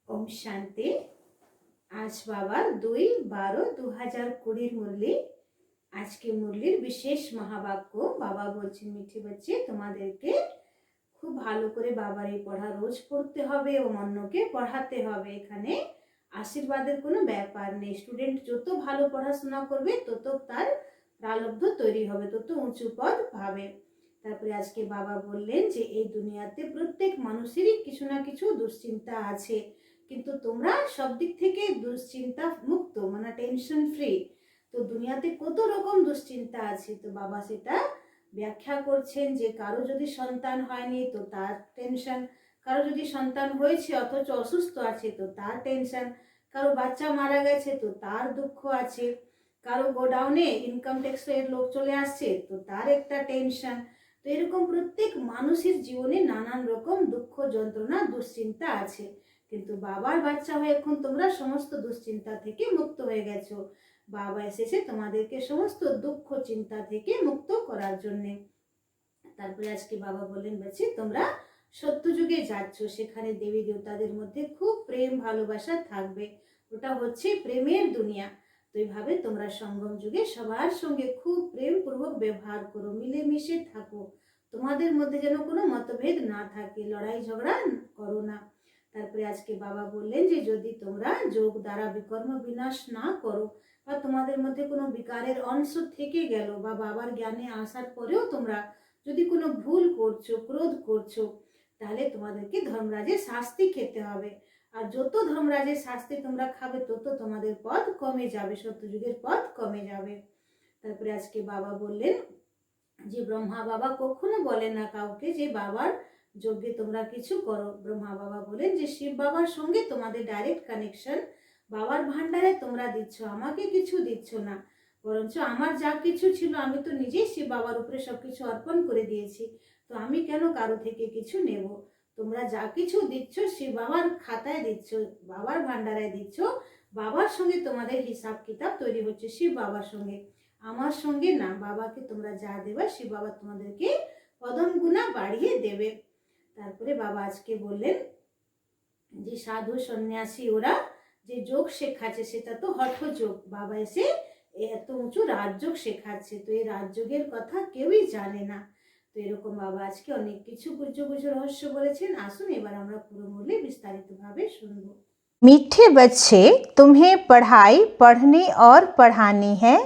ओम शांति। आज बाबार 2/12/2020 मुरली। आज के मुरलिर विशेष महावाक्य बाबा बोलছেন মিঠে বাচ্চা তোমাদেরকে খুব ভালো করে বাবার এই পড়া রোজ পড়তে হবে এবং অন্যকে পড়াতে হবে। এখানে আশীর্বাদের কোনো ব্যাপার নেই। স্টুডেন্ট যত ভালো পড়াশোনা করবে তত তার প্রালব্ধ তৈরি হবে, তত উঁচু পদ পাবে। তারপরে আজকে বাবা বললেন যে এই দুনিয়াতে প্রত্যেক মানুষেরই কিছু না কিছু দুশ্চিন্তা আছে, কিন্তু তোমরা সব দিক থেকে দুশ্চিন্তা মুক্ত, মানে টেনশন ফ্রি। তো দুনিয়াতে কত রকম দুশ্চিন্তা আছে, তো বাবা সেটা ব্যাখ্যা করছেন যে কারো যদি সন্তান হয়নি তো তার টেনশন, কারো যদি সন্তান হয়েছে অথচ অসুস্থ আছে তো তার টেনশন, কারো বাচ্চা মারা গেছে তো তার দুঃখ আছে, কারো গোডাউনে ইনকাম ট্যাক্সের লোক চলে আসছে তো তার একটা টেনশন। তো এরকম প্রত্যেক মানুষের জীবনে নানান রকম দুঃখ যন্ত্রণা দুশ্চিন্তা আছে, কিন্তু বাবার বাচ্চা হয়ে এখন তোমরা সমস্ত দুশ্চিন্তা থেকে মুক্ত হয়ে গেছো। বাবা এসেছে তোমাদেরকে সমস্ত দুঃখ চিন্তা থেকে মুক্ত করার জন্যে। তারপরে আজকে বাবা বললেন বাচ্চা তোমরা সত্য যুগে যাচ্ছ, সেখানে দেবী দেবতাদের মধ্যে খুব প্রেম ভালোবাসা থাকবে, ওটা হচ্ছে প্রেমের দুনিয়া। তো এইভাবে তোমরা সঙ্গম যুগে সবার সঙ্গে খুব প্রেম পূর্বক ব্যবহার করো, মিলেমিশে থাকো, তোমাদের মধ্যে যেন কোনো মতভেদ না থাকে, লড়াই ঝগড়া করো না। তারপরে আজকে বাবা বললেন যে যদি তোমরা যোগ দ্বারা বিকর্ম বিনাশ না করো বা তোমাদের মধ্যে কোনো বিকারের অংশ থেকে গেল বা বাবার জ্ঞানে আসার পরেও তোমরা যদি কোনো ভুল করছো, ক্রোধ করছো, তাহলে তোমাদেরকে ধর্মরাজের শাস্তি খেতে হবে। আর যত ধর্মরাজের শাস্তি তোমরা খাবে তত তোমাদের পদ কমে যাবে, সত্যযুগের পদ কমে যাবে। তারপরে আজকে বাবা বললেন যে ব্রহ্মা বাবা কখনো বলেন না কাউকে যে বাবার যজ্ঞে তোমরা কিছু করো। ব্রহ্মা বাবা বলেন যে শিব বাবার সঙ্গে তোমাদের ডাইরেক্ট কানেকশন, বাবার ভান্ডারে তোমরা দিচ্ছ, আমাকে কিছু দিচ্ছ না, বরঞ্চ আমার যা কিছু ছিল আমি তো নিজেই শিব বাবার উপরে সবকিছু অর্পণ করে দিয়েছি, তো আমি কেন কারো থেকে কিছু নেব। তোমরা যা কিছু দিচ্ছ শিব বাবার খাতায় দিচ্ছ, বাবার ভান্ডারে দিচ্ছ, বাবার সঙ্গে তোমাদের হিসাব কিতাব তৈরি হচ্ছে শিব বাবার সঙ্গে, আমার সঙ্গে না। বাবাকে তোমরা যা দেবে শিব বাবা তোমাদেরকে পদম গুণা বাড়িয়ে দেবে। তারপরে বাবা আজকে বললেন যে সাধু সন্ন্যাসী ওরা যে যোগ শেখাচ্ছে সেটা তো হঠযোগ, বাবা এসে এত উঁচু রাজযোগ শেখাচ্ছে, তো এই রাজযোগের কথা কেউই জানে না। তো এরকম বাবা আজকে অনেক কিছু গুজ্জ গুজ্জ রহস্য বলেছেন। আসুন এবার আমরা পুরো মূল্যে বিস্তারিতভাবে শুনবো। मीठे बच्चे, तुम्हें पढ़ाई पढ़नी और पढ़ानी है,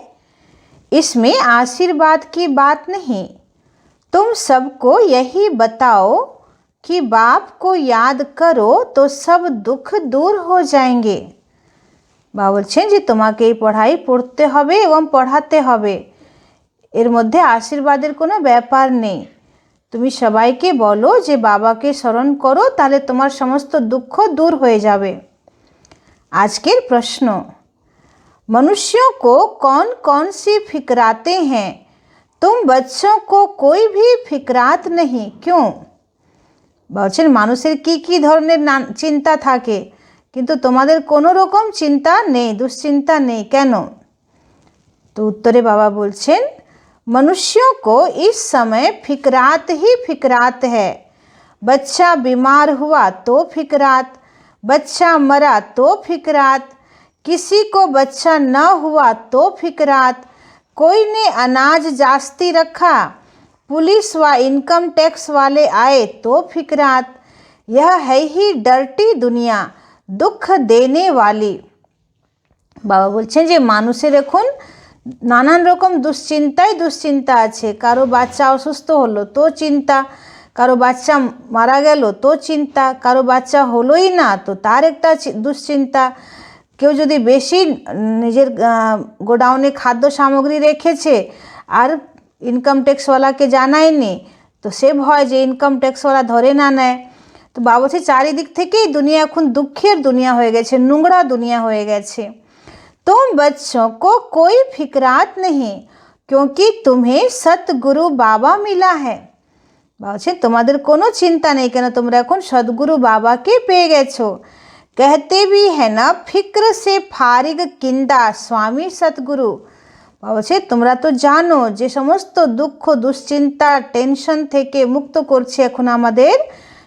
इसमें आशीर्वाद की बात नहीं। तुम सबको यही बताओ कि बाप को याद करो तो सब दुख दूर हो जाएंगे। বাবা বলছেন যে তোমাকে এই পড়াই পড়তে হবে এবং পড়াতে হবে, এর মধ্যে আশীর্বাদের কোনো ব্যাপার নেই। তুমি সবাইকে বলো যে বাবাকে স্মরণ করো, তাহলে তোমার সমস্ত দুঃখ দূর হয়ে যাবে। আজকের প্রশ্ন, मनुष्यों को कौन कौन सी फिक्राते हैं, तुम बच्चों को कोई भी फिक्रात नहीं, क्यों? বলছেন মানুষের কি কি ধরনের চিন্তা থাকে, কিন্তু তোমাদের কোনো রকম চিন্তা নেই, দুশ্চিন্তা নেই, কেন? তো উত্তরে বাবা বলছেন मनुष्यों को इस समय फिक्रात ही फिक्रात है। बच्चा बीमार हुआ तो फिक्रात, बच्चा मरा तो फिक्रात, किसी को बच्चा न हुआ तो फिक्रात, कोई ने अनाज जास्ती रखा, पुलिस व इनकम टैक्स वाले आए तो फिक्रात। यह है ही डर्टी दुनिया, दुख देने वाली। বাবা বলছেন যে মানুষের এখন নানান রকম দুশ্চিন্তা আছে। কারো বাচ্চা অসুস্থ হলো তো চিন্তা, কারো বাচ্চা মারা গেল তো চিন্তা, কারো বাচ্চা হলোই না তো তার একটা দুশ্চিন্তা, কেউ যদি বেশি নিজের গোডাউনে খাদ্য সামগ্রী রেখেছে আর ইনকাম ট্যাক্সওয়ালাকে জানায়নি তো সে ভয় যে ইনকাম ট্যাক্সওয়ালা ধরে না নেয়। তো বাবা বলছে চারিদিক থেকেই দুনিয়া এখন দুঃখের দুনিয়া হয়ে গেছে, নোংরা দুনিয়া হয়ে গেছে। तुम बच्चों को कोई फिक्रात नहीं, क्योंकि तुम्हें सतगुरु बाबा मिला है। বলছে তোমাদের কোনো চিন্তা নেই, কেন তোমরা এখন সদ্গুরু বাবাকে পেয়ে গেছো। कहते भी है ना, फिक्र से फारिग किंदा स्वामी सतगुरु। বলছে তোমরা তো জানো যে সমস্ত দুঃখ দুশ্চিন্তা টেনশন থেকে মুক্ত করছে এখন আমাদের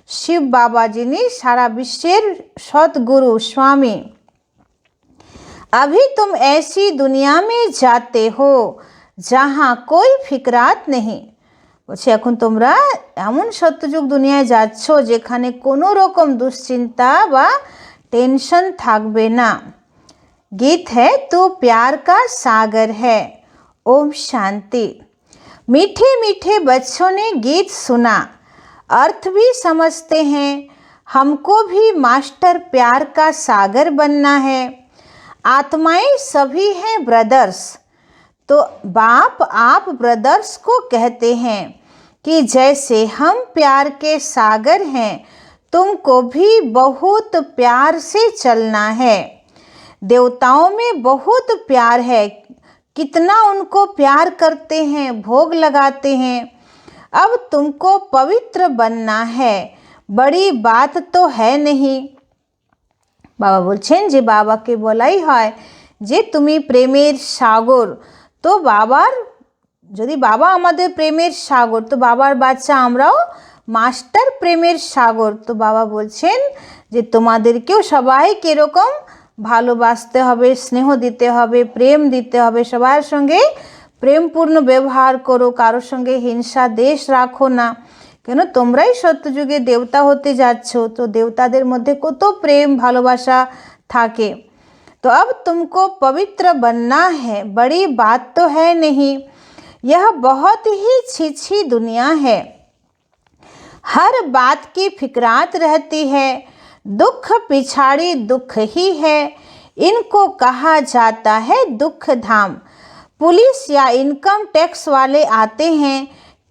शिव बाबा जिनी सारा विश्वेर सतगुरु स्वामी। अभी तुम ऐसी दुनिया में जाते हो जहाँ कोई फिकरात नहीं। বলছে এখন তোমরা এমন সত্যযুগ দুনিয়ায় যাচ্ছ যেখানে কোনো রকম দুশ্চিন্তা বা টেনশন থাকবে না। गीत है तू प्यार का सागर है। ओम शांति। मीठे मीठे बच्चों ने गीत सुना, अर्थ भी समझते हैं। हमको भी मास्टर प्यार का सागर बनना है। आत्माएं सभी हैं ब्रदर्स, तो बाप आप ब्रदर्स को कहते हैं कि जैसे हम प्यार के सागर हैं, तुमको भी बहुत प्यार से चलना है। देवताओं में बहुत प्यार है, कितना उनको प्यार करते हैं, भोग लगाते हैं। अब तुमको पवित्र बनना है, बड़ी बात तो है नहीं। बाबा बोलছেন যে বাবাকে বলাই হয় যে তুমি প্রেমের সাগর। তো বাবার যদি বাবা আমাদের প্রেমের সাগর, তো বাবার বাচ্চা আমরাও মাস্টার প্রেমের সাগর। তো বাবা বলছেন যে তোমাদেরকেও সবাইকে এরকম ভালোবাসতে হবে, স্নেহ দিতে হবে, প্রেম দিতে হবে, সবার সঙ্গে প্রেমপূর্ণ ব্যবহার করো, কারোর সঙ্গে হিংসা দেশ রাখো না। কেন তোমরাই সত্যযুগে দেবতা হতে যাচ্ছ, তো দেবতাদের মধ্যে কত প্রেম ভালোবাসা থাকে। तो अब तुमको पवित्र बनना है, बड़ी बात तो है नहीं। यह बहुत ही छिछी दुनिया है, हर बात की फिक्रात रहती है। दुख पिछाड़ी दुख ही है, इनको कहा जाता है दुख धाम। पुलिस या इनकम टैक्स वाले आते हैं,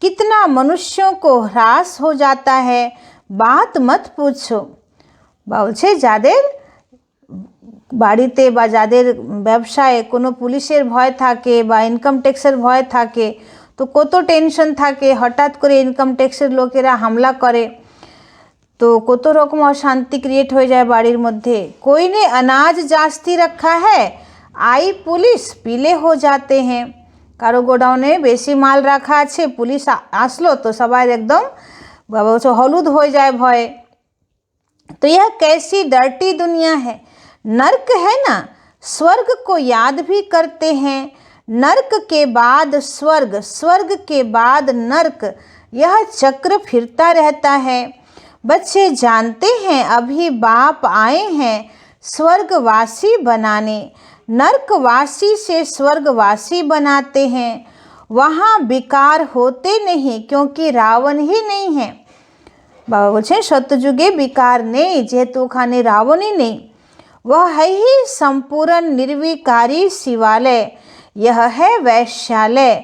कितना मनुष्यों को ह्रास हो जाता है, बात मत पूछो। বলছে যাদের বাড়িতে বা যাদের ব্যবসায় কোনো পুলিশের ভয় থাকে বা ইনকাম ট্যাক্সের ভয় থাকে, তো কত টেনশন থাকে। হঠাৎ করে ইনকাম ট্যাক্সের লোকেরা হামলা করে, তো কত রকম অশান্তি ক্রিয়েট হয়ে যায় বাড়ির মধ্যে। कोई ने अनाज जास्ती रखा है, आई पुलिस पीले हो जाते हैं। কারো গোডাউনে বেশি মাল রাখা আছে, পুলিশ আসলো তো সবাই একদম হলুদ হয়ে যায় ভয়ে। तो यह कैसी डर्टी दुनिया है, नर्क है ना। स्वर्ग को याद भी करते हैं, नर्क के बाद स्वर्ग, स्वर्ग के बाद नर्क, यह चक्र फिरता रहता है। बच्चे जानते हैं अभी बाप आए हैं स्वर्गवासी बनाने, नर्कवासी से स्वर्गवासी बनाते हैं। वहाँ विकार होते नहीं क्योंकि रावण ही नहीं है। बाबा बोलছেন সত্যযুগে বিকার নেই, যেহেতু ওখানে রাবণই নেই। वह है ही संपूर्ण निर्विकारी शिवालय, यह है वैश्यालय।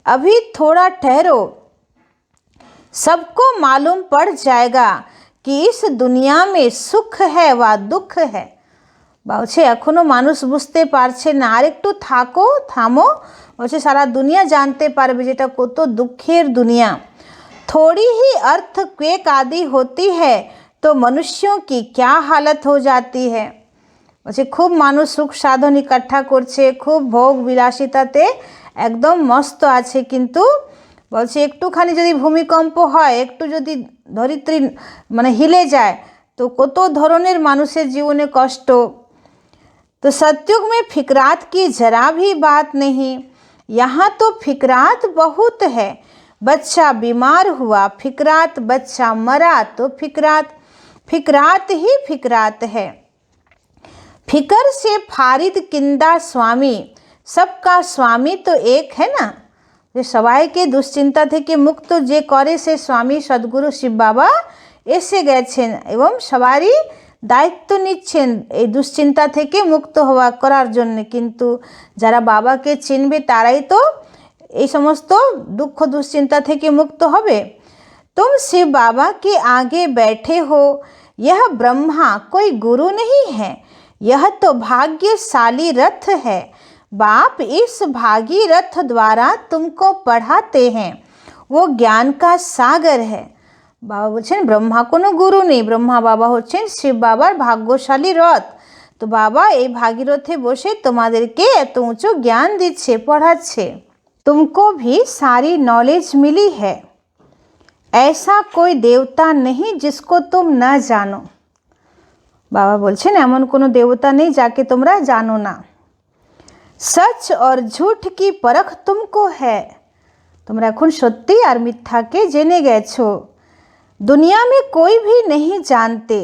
अभी थोड़ा ठहरो, सबको मालूम पड़ जाएगा कि इस दुनिया में सुख है व दुख है। বলছে এখনো মানুষ বুঝতে পারছে না, আর একটু থাকো, থামো। বলছে সারা দুনিয়া জানতে পারবে যেটা কত দুঃখের দুনিয়া। थोड़ी ही अर्थक्वेक आदि होती है तो मनुष्यों की क्या हालत हो जाती है। বলছে খুব মানুষ সুখ সাধন ইকট্ঠা করছে, খুব ভোগ বিলাসিতাতে একদম মস্ত আছে, কিন্তু বলছে একটুখানি যদি ভূমিকম্প হয়, একটু যদি ধরিত্রী মানে হিলে যায়, তো কত ধরনের মানুষের জীবনে কষ্ট। तो सतयुग में फिकरात की जरा भी बात नहीं, यहाँ तो फिकरात बहुत है। बच्चा बीमार हुआ फिकरात, बच्चा मरा तो फिकरात, फिकरात ही फिकरात है। फिकर से फारिद किंदा स्वामी, सबका स्वामी तो एक है ना। যে সবাইকে দুশ্চিন্তা থেকে মুক্ত যে করে সে স্বামী সদ্গুরু শিব বাবা এসে গেছেন এবং সবারই দায়িত্ব নিচ্ছেন এই দুশ্চিন্তা থেকে মুক্ত হওয়া করার জন্য। কিন্তু যারা বাবাকে চিনবে তারাই তো এই সমস্ত দুঃখ দুশ্চিন্তা থেকে মুক্ত হবে। तुम शिव बाबा के आगे बैठे हो, यह ब्रह्मा कोई गुरु नहीं है, यह तो भाग्यशाली रथ है। बाप इस भागी रथ द्वारा तुमको पढ़ाते हैं, वो ज्ञान का सागर है। बाबा বলছেন ব্রহ্মা কোনো গুরু নেই, ব্রহ্মা বাবা হচ্ছেন শিব বাবার ভাগ্যশালী রথ। তো বাবা এই ভাগীরথে বসে তোমাদেরকে এত উঁচু জ্ঞান দিচ্ছে, পড়াচ্ছে। तुमको भी सारी नॉलेज मिली है, ऐसा कोई देवता नहीं जिसको तुम न जानो। बाबा बोलছেন এমন কোনো দেবতা নেই যাকে তোমরা জানো না। सच और झूठ की परख तुमको है। তোমরা এখন সত্যি আর মিথ্যাকে জেনে গেছো। দুনিয়া में कोई भी नहीं जानते।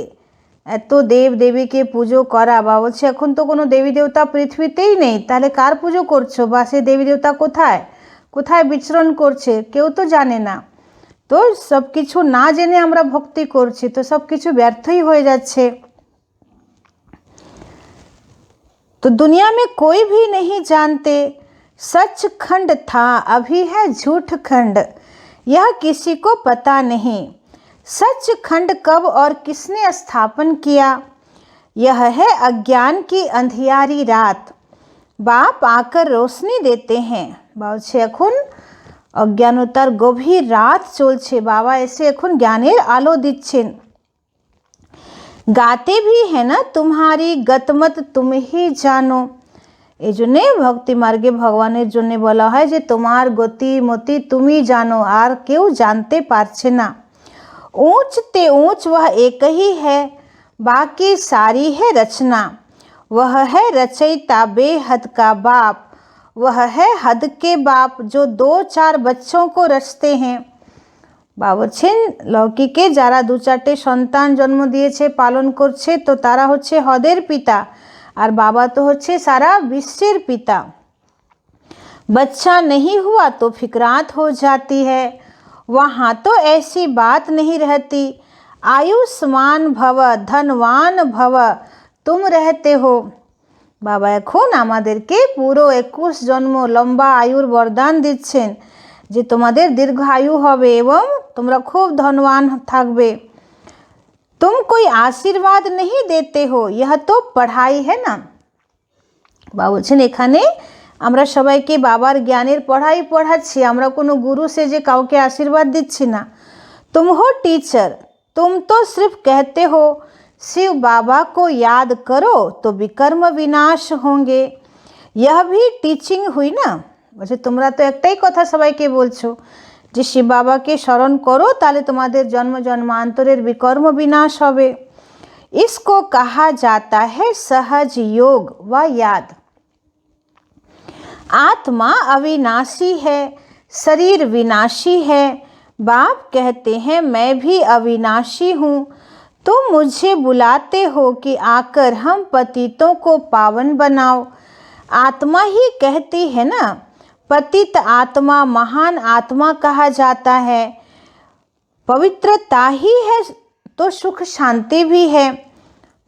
এত দেব দেবীকে পুজো করা, বা বলছে এখন তো কোনো দেবী দেবতা পৃথিবীতেই নেই, তাহলে কার পুজো করছো, বা সে দেবী দেবতা কোথায় কোথায় বিচরণ করছে কেউ তো জানে না। তো সব কিছু না জেনে আমরা ভক্তি করছি, তো সব কিছু ব্যর্থই হয়ে যাচ্ছে। तो दुनिया में कोई भी नहीं जानते। सच खंड था, अभी है झूठ खंड, यह किसी को पता नहीं। सच खंड कब और किसने स्थापन किया, यह है अज्ञान की अंधियारी रात। बाप आकर रोशनी देते हैं। বলছে এখন অজ্ঞানতার গভীর রাত চলছে, বাবা এসে এখন জ্ঞানের আলো দিচ্ছেন। गाते भी है ना तुम्हारी गतमत तुम ही जानो। এই জন্যে ভক্তি মার্গে ভগবানের জন্য বলা হয় যে তোমার গতি মতি তুমি জানো, আর কেউ জানতে পারছে না। ऊंच ते ऊंच वह एक ही है, बाकी सारी है रचना। वह है रचयिता बेहद का बाप, वह है हद के बाप जो 2-4 बच्चों को रचते हैं। বা বলছেন লৌকিকে যারা 2-4টে সন্তান জন্ম দিয়েছে পালন করছে, তো তারা হচ্ছে হদের পিতা, আর বাবা তো হচ্ছে সারা বিশ্বের পিতা। बच्चा नहीं हुआ तो फिक्रात हो जाती है, वहाँ तो ऐसी बात नहीं रहती। आयुष्मान भव धनवान भव तुम रहते हो। বাবা এখন আমাদেরকে পুরো 21 জন্ম লম্বা আয়ুর বরদান দিচ্ছেন যে তোমাদের দীর্ঘ আয়ু হবে এবং তোমরা খুব ধনবান থাকবে। तुम कोई आशीर्वाद नहीं देते हो, यह तो पढ़ाई है ना। বাবা বলছেন এখানে আমরা সবাইকে বাবার জ্ঞানের পড়াই পড়াচ্ছি, আমরা কোনো গুরু से যে কাউকে আশীর্বাদ দিচ্ছি না। तुम हो टीचर, तुम तो सिर्फ कहते हो शिव बाबा को याद करो तो विकर्म विनाश होंगे। यह भी टीचिंग हुई ना। বলছে তোমরা তো একটাই কথা সবাইকে বলছো যে শিব বাবাকে স্মরণ করো, তাহলে তোমাদের জন্ম জন্মান্তরের বিকর্ম বিনাশ হবে। इसको कहा जाता है सहज योग व याद। आत्मा अविनाशी है, शरीर विनाशी है। बाप कहते हैं मैं भी अविनाशी हूँ, तुम मुझे बुलाते हो कि आकर हम पतितों को पावन बनाओ। आत्मा ही कहती है ना, पतित आत्मा महान आत्मा कहा जाता है। पवित्रता ही है तो सुख शांति भी है।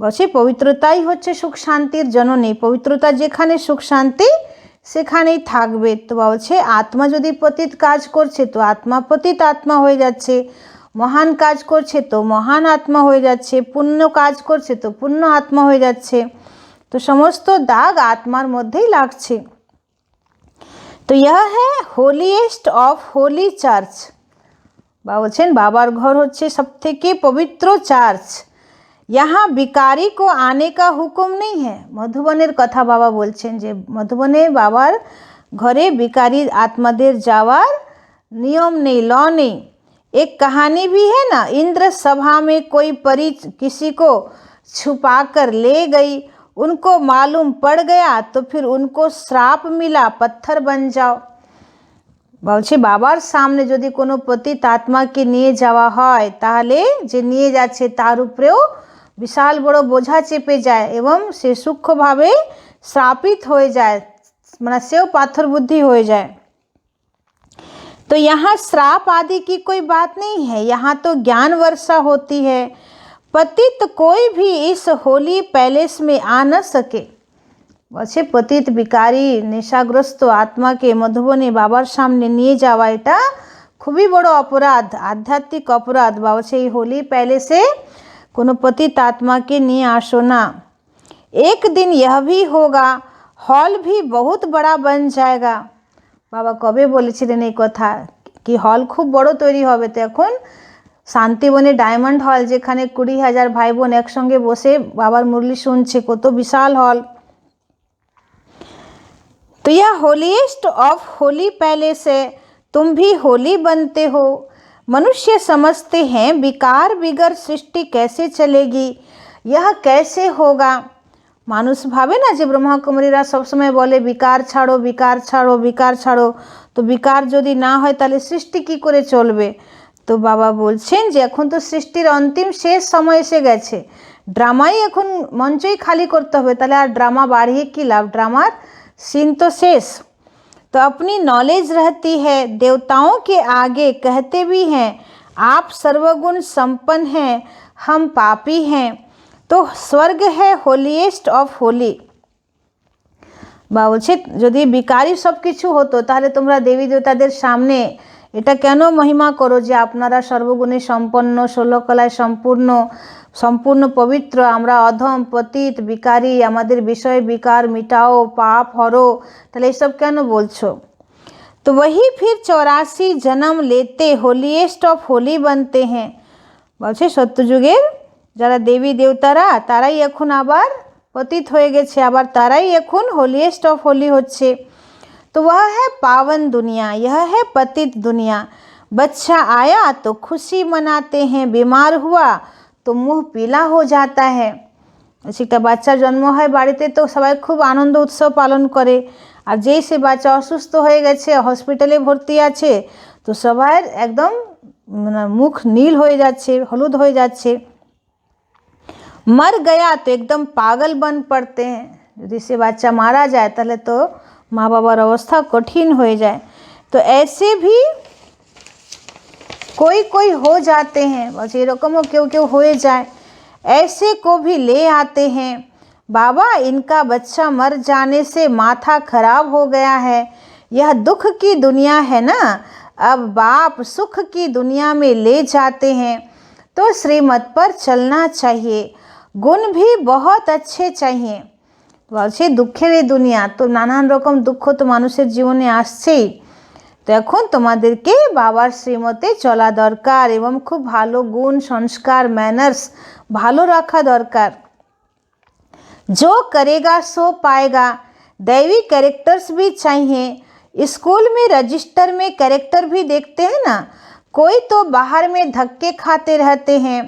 বলছে পবিত্রতাই হচ্ছে সুখ শান্তির জননী, পবিত্রতা যেখানে সুখ শান্তি সেখানেই থাকবে। তো বলছে আত্মা যদি পতিত কাজ করছে তো আত্মা পতিত আত্মা হয়ে যাচ্ছে, মহান কাজ করছে তো মহান আত্মা হয়ে যাচ্ছে, পুণ্য কাজ করছে তো পুণ্য আত্মা হয়ে যাচ্ছে। তো সমস্ত দাগ আত্মার মধ্যেই লাগছে। तो यह है होलीएस्ट ऑफ होली चार्च। বাবা বলছেন বাবার ঘর হচ্ছে সবথেকে পবিত্র চার্চ। यहाँ भिखारी को आने का हुक्म नहीं है। মধুবনের কথা বাবা বলছেন যে মধুবনে বাবার ঘরে ভিখারি আত্মাদের যাওয়ার নিয়ম নেই, ল নেই। एक कहानी भी है ना, इंद्र सभा में कोई परी किसी को छुपा कर ले गई, उनको मालूम पड़ गया तो फिर उनको श्राप मिला पत्थर बन जाओ। বলছে বাবার সামনে যদি কোনো পতিত আত্মাকে নিয়ে যাওয়া হয় তাহলে যে নিয়ে যাচ্ছে তার উপরেও বিশাল বড় বোঝা চেপে যায় এবং সে সূক্ষ্মভাবে শ্রাপিত হয়ে যায়, মানে সেও পাথর বুদ্ধি হয়ে যায়। तो यहाँ श्राप आदि की कोई बात नहीं है, यहाँ तो ज्ञान वर्षा होती है। पतित कोई भी इस होली पैलेस में आ न सके। বলছে পতিত ভিখারি নেশাগ্রস্ত আত্মাকে মধুবনে বাবার সামনে নিয়ে যাওয়া এটা খুবই বড় অপরাধ, আধ্যাত্মিক অপরাধ। বলছে এই হোলি প্যালেসে কোনো পতিত আত্মাকে নিয়ে আসো না। एक दिन यह भी होगा, हॉल भी बहुत बड़ा बन जाएगा। বাবা কবে বলেছিলেন এই কথা কি হল খুব বড় তৈরি হবে। তো এখন শান্তিবনে ডায়মন্ড হল যেখানে 20,000 ভাই বোন একসঙ্গে বসে বাবার মুরলি শুনছে, কত বিশাল হল। तो यह होलीएस्ट ऑफ होली पैलेस है, तुम भी होली बनते हो। मनुष्य समझते हैं विकार बिगर सृष्टि कैसे चलेगी, यह कैसे होगा। মানুষ ভাবে না যে ব্রহ্মাকুমারীরা সবসময় বলে বিকার ছাড়ো বিকার ছাড়ো বিকার ছাড়ো, তো বিকার যদি না হয় তাহলে সৃষ্টি কি করে চলবে। তো বাবা বলছেন যে এখন তো সৃষ্টির অন্তিম শেষ সময় এসে গেছে, ড্রামাই এখন মঞ্চই খালি করতে হবে, তাহলে আর ড্রামা বাড়িয়ে কি লাভ, ড্রামার सीन तो शेष। तो अपनी नॉलेज रहती है, देवताओं के आगे कहते भी हैं आप सर्वगुण संपन्न हैं, हम पापी हैं, तो स्वर्ग है होलिएस्ट ऑफ होली। বা বলছে যদি বিকারই সব কিছু হতো তাহলে তোমরা দেবী দেবতাদের সামনে এটা কেন মহিমা করো যে আপনারা সর্বগুণে সম্পন্ন, ষোলকলায় সম্পূর্ণ পবিত্র, আমরা অধম পতিত বিকারী, আমাদের বিষয় বিকার মিটাও, পাপ হরো, তাহলে এইসব কেন বলছো। তো वही फिर 84 जन्म लेते होलिएस्ट ऑफ होली बनते हैं। বলছে সত্যযুগের যারা দেবী দেবতারা তারাই এখন আবার পতিত হয়ে গেছে, আবার তারাই এখন होलिएस्ट ऑफ होली হচ্ছে। तो वह है पावन दुनिया, यह है पतित दुनिया। बच्चा आया तो खुशी मनाते हैं, बीमार हुआ तो मुंह पीला हो जाता है। একটা বাচ্চার জন্ম হয় বাড়িতে তো সবাই খুব আনন্দ উৎসব পালন করে, আর যেই সে বাচ্চা অসুস্থ হয়ে গেছে হসপিটালে ভর্তি আছে তো সবার একদম মুখ নীল হয়ে যাচ্ছে, হলুদ হয়ে যাচ্ছে। मर गया तो एकदम पागल बन पड़ते हैं, यदि से बच्चा मारा जाए তাহলে তো মা বাবার অবস্থা কঠিন হয়ে যায়। तो ऐसे भी कोई हो जाते हैं, बस এরকমও কেউ হয়ে যায়। ऐसे को भी ले आते हैं, बाबा इनका बच्चा मर जाने से माथा खराब हो गया है, यह दुख की दुनिया है ना, अब बाप सुख की दुनिया में ले जाते हैं, तो श्रीमत पर चलना चाहिए, गुण भी बहुत अच्छे चाहिए। বলছে দুঃখের এই দুনিয়া তো নানান রকম দুঃখ তো মানুষের জীবনে আসছেই, তো এখন তোমাদেরকে বাবার শ্রীমতে চলা দরকার এবং খুব ভালো গুণ সংস্কার ম্যানার্স ভালো রাখা দরকার। जो करेगा सो पाएगा, दैवी कैरेक्टर्स भी चाहिए। स्कूल में रजिस्टर में कैरेक्टर भी देखते हैं ना, कोई तो बाहर में धक्के खाते रहते हैं,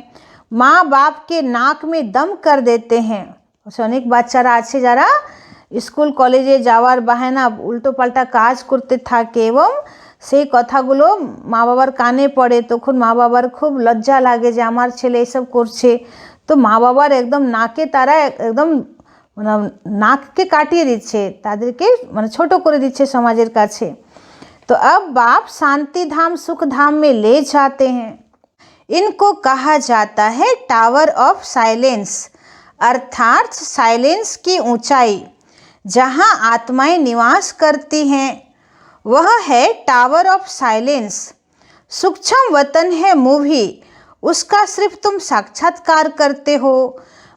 माँ बाप के नाक में दम कर देते हैं। অনেক বাচ্চারা আছে যারা স্কুল কলেজে যাওয়ার বাহানা উল্টো পাল্টা কাজ করতে থাকে এবং সেই কথাগুলো মা বাবার কানে পড়ে, তখন মা বাবার খুব লজ্জা লাগে যে আমার ছেলে এসব করছে, তো মা বাবার একদম নাকে তারা একদম মানে নাককে কাটিয়ে দিচ্ছে, তাদেরকে মানে ছোট করে দিচ্ছে সমাজের কাছে। তো अब बाप शांति धाम सुख धाम में ले जाते हैं। इनको कहा जाता है टावर ऑफ साइलेंस, अर्थात साइलेंस की ऊंचाई जहाँ आत्माएं निवास करती हैं वह है टावर ऑफ साइलेंस। सूक्ष्म वतन है मूवी, उसका सिर्फ तुम साक्षात्कार करते हो,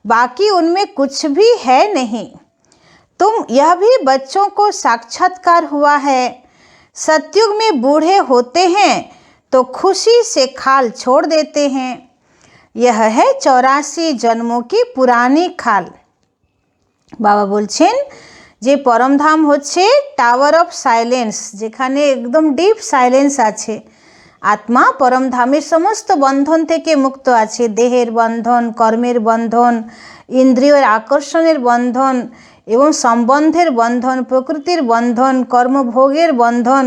बाकी उनमें कुछ भी है नहीं। तुम यह भी बच्चों को साक्षात्कार हुआ है, सतयुग में बूढ़े होते हैं तो खुशी से खाल छोड़ देते हैं, यह है 84 जन्मों की पुरानी खाल। বাবা বলছেন যে পরমধাম হচ্ছে টাওয়ার অফ সাইলেন্স, যেখানে একদম ডিপ সাইলেন্স আছে। আত্মা পরমধামের সমস্ত বন্ধন থেকে মুক্ত আছে, দেহের বন্ধন, কর্মের বন্ধন, ইন্দ্রিয়ের আকর্ষণের বন্ধন এবং সম্বন্ধের বন্ধন, প্রকৃতির বন্ধন, কর্মভোগের বন্ধন,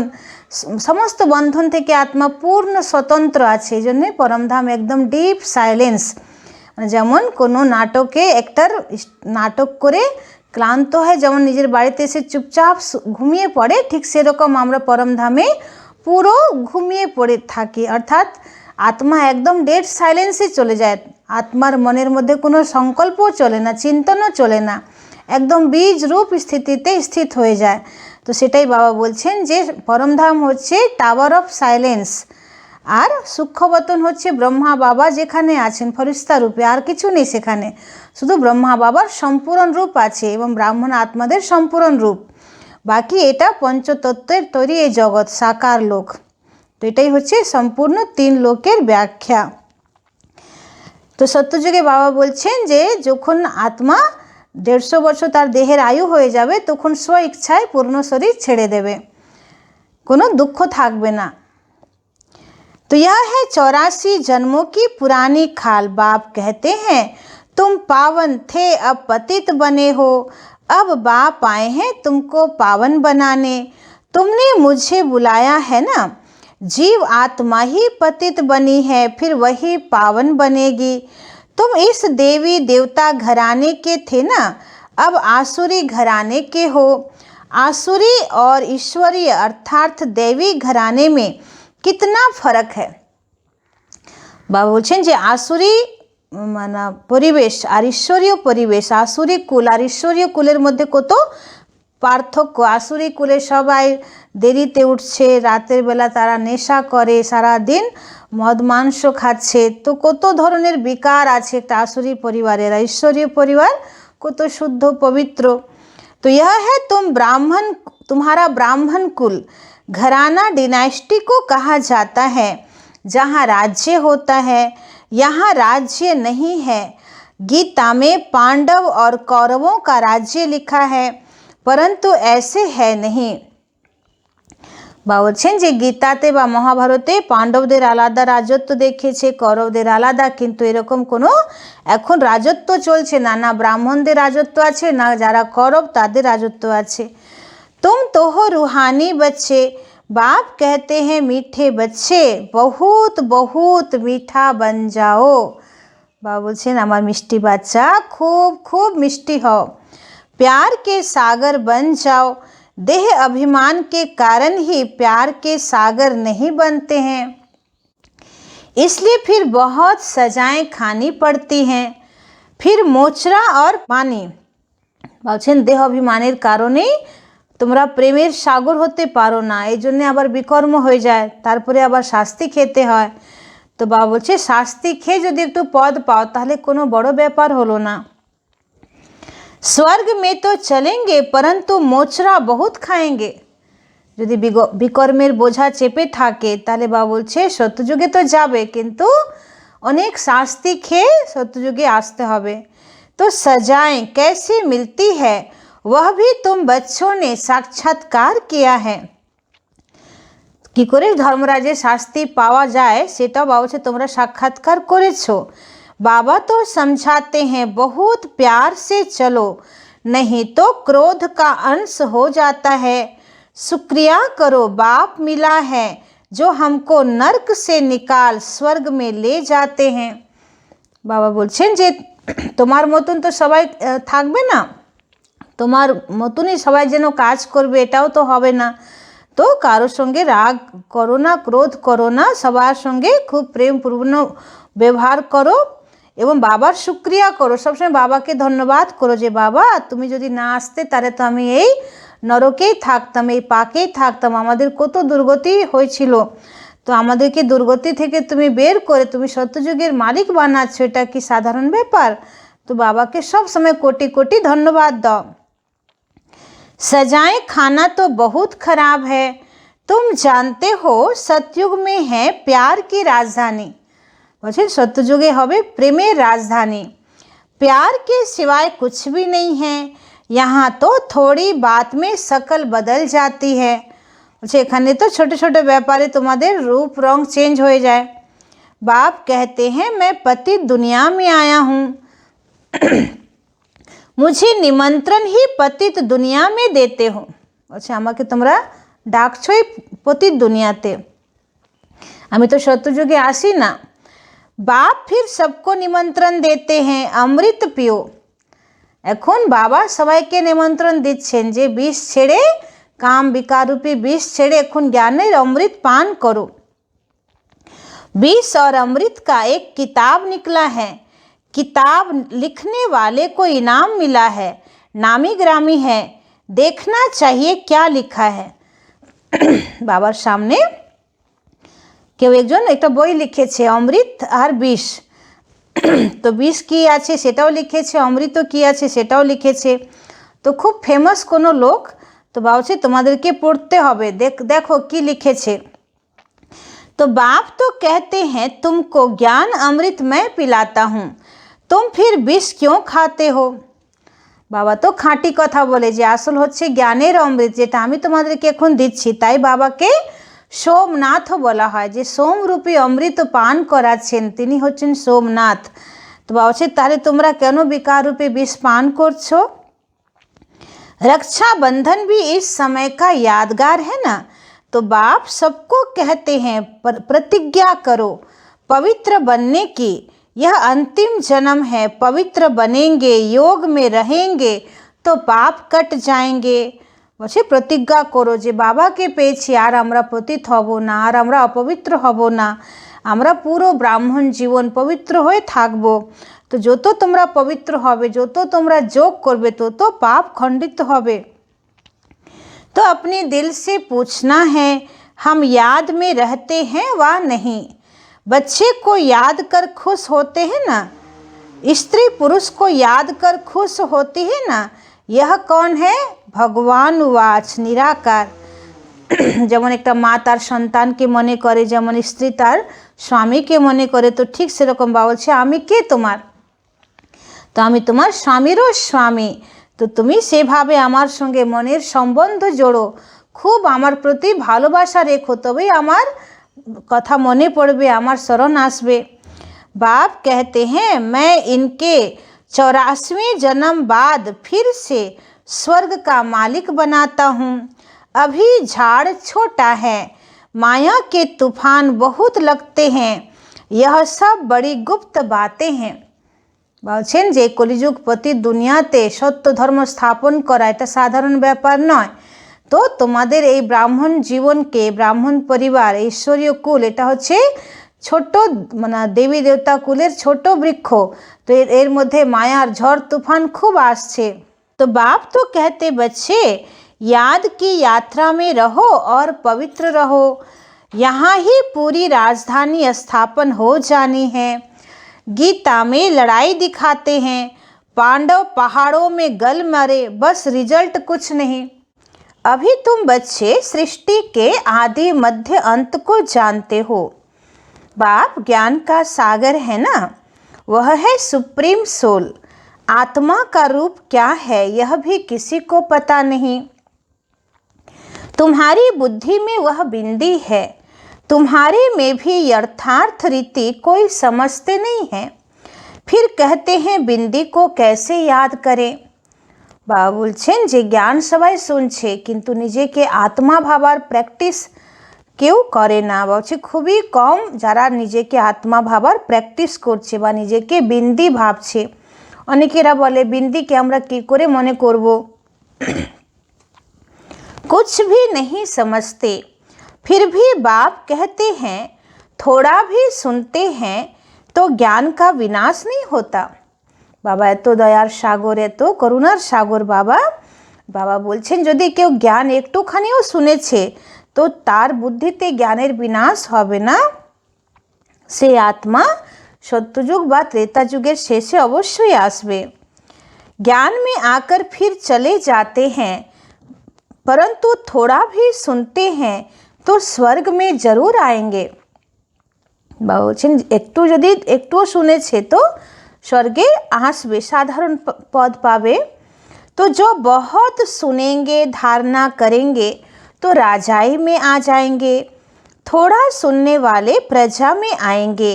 সমস্ত বন্ধন থেকে আত্মা পূর্ণ স্বতন্ত্র আছে। এই জন্যে পরমধাম একদম ডিপ সাইলেন্স। মানে যেমন কোনো নাটকে একটার নাটক করে ক্লান্ত হয়, যেমন নিজের বাড়িতে এসে চুপচাপ ঘুমিয়ে পড়ে, ঠিক সেরকম আমরা পরমধামে পুরো ঘুমিয়ে পড়ে থাকি, অর্থাৎ আত্মা একদম ডেড সাইলেন্সে চলে যায়। আত্মার মনের মধ্যে কোনো সংকল্পও চলে না, চিন্তনও চলে না, একদম বীজ রূপ স্থিতিতে স্থিত হয়ে যায়। তো সেটাই বাবা বলছেন যে পরমধাম হচ্ছে টাওয়ার অফ সাইলেন্স, আর সূক্ষ্মবতন হচ্ছে ব্রহ্মা বাবা যেখানে আছেন ফরিস্তা রূপে, আর কিছু নেই সেখানে, শুধু ব্রহ্মা বাবার সম্পূরণ রূপ আছে এবং ব্রাহ্মণ আত্মাদের সম্পূরণ রূপ। বাকি এটা পঞ্চতত্ত্বের তৈরি এই জগৎ, সাকার লোক। তো এটাই হচ্ছে সম্পূর্ণ 3 লোকের ব্যাখ্যা। তো সত্যযুগে বাবা বলছেন যে যখন আত্মা 150 বছর তার দেহের আয়ু হয়ে যাবে তখন স্ব ইচ্ছায় পূর্ণ শরীর ছেড়ে দেবে, কোনো দুঃখ থাকবে না। तो यह है 84 जन्मों की पुरानी खाल। बाप कहते हैं तुम पावन थे अब पतित बने हो, अब बाप आए हैं तुमको पावन बनाने। तुमने मुझे बुलाया है ना, जीव आत्मा ही पतित बनी है फिर वही पावन बनेगी। तुम इस देवी देवता घराने के थे ना, अब आसुरी घराने के हो। आसुरी और ईश्वरीय अर्थात देवी घराने में कितना फर्क है। बाबा बोलছেন যে আসুরি মানে পরিবেশ আর ঈশ্বরীয় পরিবেশ, আসুরি কুল আর ঈশ্বরীয় কুলের মধ্যে কত পার্থক্য। আসুরি কুলে সবাই দেরিতে উঠছে, রাতের বেলা তারা নেশা করে, সারা দিন মদ মাংস খাচ্ছে, তো কত ধরনের বিকার আছে একটা আসুরি পরিবারের। আর ঈশ্বরীয় পরিবার কত শুদ্ধ পবিত্র। तो यह है तुम्हारा ब्राह्मण कुल घराना डिनाइस्टी को कहा जाता है, जहाँ राज्य होता है, यहाँ राज्य नहीं है। गीता में पांडव और कौरवों का राज्य लिखा है, परंतु ऐसे है नहीं। বা বলছেন যে গীতাতে বা মহাভারতে পাণ্ডবদের আলাদা রাজত্ব দেখেছে, কৌরবদের আলাদা, কিন্তু এরকম কোনো এখন রাজত্ব চলছে না, না ব্রাহ্মণদের রাজত্ব আছে না যারা কৌরব তাদের রাজত্ব আছে। तुम तो हो रूहानी बच्चे, बाप कहते हैं मीठे बच्चे बहुत बहुत मीठा बन जाओ। বাবা বলছেন আমার মিষ্টি বাচ্চা খুব খুব মিষ্টি হও। प्यार के सागर बन जाओ, देह अभिमान के कारण ही प्यार के सागर नहीं बनते हैं, इसलिए फिर बहुत सजाएं खानी पड़ती हैं, फिर मोचरा और पानी। বলছেন দেহ অভিমানের কারণেই তোমরা প্রেমের সাগর হতে পারো না, এই জন্য আবার বিকর্ম হয়ে যায়, তারপরে আবার শাস্তি খেতে হয়। তো বাবা বলছে শাস্তি খেয়ে যদি একটু পদ পাও তাহলে কোনো বড় ব্যাপার হলো না। स्वर्ग में तो चलेंगे परंतु मोचरा बहुत खाएंगे। যদি বিকর্মের বোঝা চেপে থাকে তাহলে বাবা বলছে সত্যযুগে তো যাবে কিন্তু অনেক শাস্তি খেয়ে সত্যযুগে আসতে হবে। तो सजाएं कैसे मिलती है वह भी तुम बच्चों ने साक्षात्कार किया है। কি করে ধর্মরাজের শাস্তি পাওয়া যায় সেটাও বাবা বলছে তোমরা সাক্ষাৎকার করেছো। बाबा तो समझाते हैं बहुत प्यार से चलो, नहीं तो क्रोध का अंश हो जाता है। शुक्रिया करो बाप मिला है जो हमको नर्क से निकाल स्वर्ग में ले जाते हैं। बाबा বলছেন যে তোমার মতন তো সবাই থাকবে না, তোমার মতনই সবাই যেন কাজ করবে এটাও তো হবে না। তো কারোর সঙ্গে রাগ করো না, ক্রোধ করো না, সবার সঙ্গে খুব প্রেমপূর্ণ ব্যবহার করো এবং বাবার শুক্রিয়া করো, সবসময় বাবাকে ধন্যবাদ করো যে বাবা তুমি যদি না আসতে তাহলে তো আমি এই নরকেই থাকতাম, এই পাকেই থাকতাম, আমাদের কত দুর্গতি হয়েছিল, তো আমাদেরকে দুর্গতি থেকে তুমি বের করে তুমি সত্যযুগের মালিক বানাচ্ছ, এটা কি সাধারণ ব্যাপার? তো বাবাকে সব সময় কোটি কোটি ধন্যবাদ দাও। सजाएं खाना तो बहुत खराब है, तुम जानते हो सतयुग में है प्यार की राजधानी। বলছেন সত্যযুগে হবে প্রেমের রাজধানী। प्यार के सिवाय कुछ भी नहीं है, यहाँ तो थोड़ी बात में शकल बदल जाती है। বলছে এখানে তো ছোট ছোট ব্যাপারে তোমাদের रूप रंग चेंज हो जाए। बाप कहते हैं मैं पति दुनिया में आया हूँ, मुझे निमंत्रण ही पतित दुनिया में देते हो। বলছে আমাকে তোমরা ডাকছই পতিত দুনিয়াতে, আমি তো সত্যযুগে আসি না। बाप फिर सबको निमंत्रण देते हैं अमृत पियो। এখন বাবা সবাইকে নিমন্ত্রণ দিচ্ছেন যে বিষ ছেড়ে কাম বিকার রূপী বিষ ছেড়ে এখন জ্ঞানের অমৃত पान करो। विष और अमृत का एक किताब निकला है, किताब लिखने वाले को इनाम मिला है, नामी ग्रामी है, देखना चाहिए क्या लिखा है। বাবার সামনে কেউ একজন একটা বই লিখেছে অমৃত আর বিষ, তো বিষ কী আছে সেটাও লিখেছে, অমৃত কী আছে সেটাও লিখেছে, তো খুব ফেমাস কোনো লোক। তো বলছে তোমাদেরকে পড়তে হবে, দেখো কি লিখেছে। तो बाप तो कहते हैं तुमको ज्ञान अमृत मैं पिलाता हूँ, तुम फिर विष क्यों खाते हो। বাবা তো খাঁটি কথা বলে যে আসল হচ্ছে জ্ঞানের অমৃত যেটা আমি তোমাদেরকে এখন দিচ্ছি, তাই বাবাকে সোমনাথ বলা হয়, যে সোমরূপী অমৃত পান করাচ্ছেন তিনি হচ্ছেন সোমনাথ। তো বাবা বলছে তাহলে তোমরা কেন বিকার রূপে বিষ পান করছো? रक्षाबंधन भी इस समय का यादगार है ना। तो बाप सबको कहते हैं प्रतिज्ञा करो पवित्र बनने की, यह अंतिम जन्म है, पवित्र बनेंगे, योग में रहेंगे तो पाप कट जाएंगे। বলছে প্রতিজ্ঞা করো যে বাবাকে পেয়েছি আর আমরা পতিত হব না, আর আমরা অপবিত্র হব না, আমরা পুরো ব্রাহ্মণ জীবন পবিত্র হয়ে থাকব। तो जो तो তোমরা পবিত্র হবে, जो तो তোমরা যোগ করবে, तो पाप खंडित হবে। तो अपने दिल से पूछना है हम याद में रहते हैं व नहीं। बच्चे को याद कर खुश होते हैं ना, स्त्री पुरुष को याद कर खुश होती है ना, यह कौन है? भगवान वाच निराकार। যেমন একটা মা তার সন্তানকে মনে করে, যেমন স্ত্রী তার স্বামীকে মনে করে, তো ঠিক সেরকম বাবা বলছে আমি কে তোমার? তো আমি তোমার স্বামীরও স্বামী, তো তুমি সেভাবে আমার সঙ্গে মনের সম্বন্ধ জোড়ো, খুব আমার প্রতি ভালোবাসা রেখো, তবেই আমার কথা মনে পড়বে, আমার স্মরণ আসবে। बाप कहते हैं मैं इनके 84वें जन्म बाद फिर से स्वर्ग का मालिक बनाता हूँ। अभी झाड़ छोटा है, माया के तूफान बहुत लगते हैं, यह सब बड़ी गुप्त बातें हैं। বলছেন যে কলিযুগ প্রতি দুনিয়াতে সত্য ধর্ম স্থাপন করা এটা সাধারণ ব্যাপার নয়। তো তোমাদের এই ব্রাহ্মণ জীবনকে, ব্রাহ্মণ পরিবার, ঈশ্বরীয় কুল, এটা হচ্ছে ছোট মানে দেবী দেবতা কুলের ছোট বৃক্ষ। তো এর মধ্যে মায়ার ঝড় তুফান খুব আসছে। तो बाप तो कहते बच्चे याद की यात्रा में रहो और पवित्र रहो, यहाँ ही पूरी राजधानी स्थापन हो जानी है। गीता में लड़ाई दिखाते हैं, पांडव पहाड़ों में गल मरे, बस रिजल्ट कुछ नहीं। अभी तुम बच्चे सृष्टि के आदि मध्य अंत को जानते हो। बाप ज्ञान का सागर है ना, वह है सुप्रीम सोल। आत्मा का रूप क्या है यह भी किसी को पता नहीं। तुम्हारी बुद्धि में वह बिंदी है, तुम्हारे में भी यथार्थ रीति कोई समझते नहीं है, फिर कहते हैं बिंदी को कैसे याद करें। বাবা বলছেন যে জ্ঞান সবাই শুনছে কিন্তু নিজেকে আত্মা ভাবার প্র্যাকটিস কেউ করে না। বলছে খুবই কম যারা নিজেকে আত্মা ভাবার প্র্যাকটিস করছে বা নিজেকে বিন্দি ভাবছে। অনেকেরা বলে বিন্দিকে আমরা কি করে মনে করব। कुछ भी नहीं समझते, फिर भी बाप कहते हैं थोड़ा भी सुनते हैं तो ज्ञान का विनाश नहीं होता। বাবা এত দয়ার সাগর, এত করুণার সাগর বাবা। বাবা বলছেন যদি কেউ জ্ঞান একটুখানিও শুনেছে তো তার বুদ্ধিতে জ্ঞানের বিনাশ হবে না। সে আত্মা সত্যযুগ বা त्रेता যুগের শেষে অবশ্যই আসবে। ज्ञान में आकर फिर चले जाते हैं, परंतु थोड़ा भी सुनते हैं तो स्वर्ग में जरूर आएंगे। বাবা বলছেন একটুও শুনেছে তো स्वर्गे आसबे, साधारण पद पावे। तो जो बहुत सुनेंगे धारणा करेंगे तो राजाई में आ जाएंगे, थोड़ा सुनने वाले प्रजा में आएंगे।